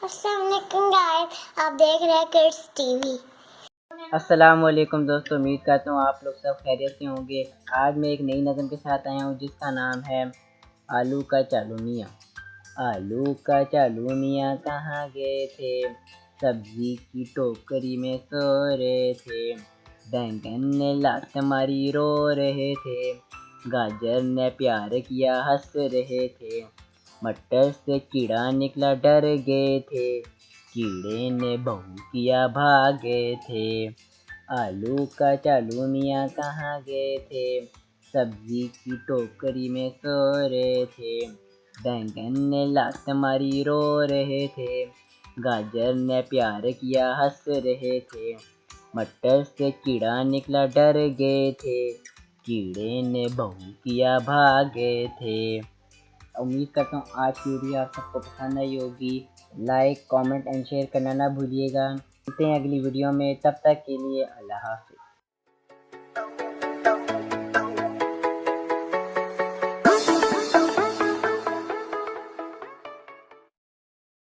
अस्सलाम वालेकुम गाइस, आप देख रहे हैं किड्स टीवी। अस्सलाम वालेकुम दोस्तों, उम्मीद करता हूँ आप लोग सब खैरियत से होंगे। आज मैं एक नई नज़म के साथ आया हूँ जिसका नाम है आलू का चालू मियाँ। आलू का चालू मियाँ कहाँ गए थे, सब्जी की टोकरी में सो रहे थे। बैंगन ने लात मारी रो रहे थे, गाजर ने प्यार किया हंस रहे थे। मटर से कीड़ा निकला डर गए थे, कीड़े ने बहू किया भागे थे। आलू का चालू मियाँ कहाँ गए थे, सब्जी की टोकरी में सो रहे थे। बैंगन ने लात मारी रो रहे थे, गाजर ने प्यार किया हंस रहे थे। मटर से कीड़ा निकला डर गए थे, कीड़े ने बहू किया भागे थे। उम्मीद करता हूँ आज की वीडियो आप सबको पसंद आई होगी। लाइक कमेंट एंड शेयर करना ना भूलिएगा। मिलते हैं अगली वीडियो में, तब तक के लिए अल्लाह हाफ़िज़।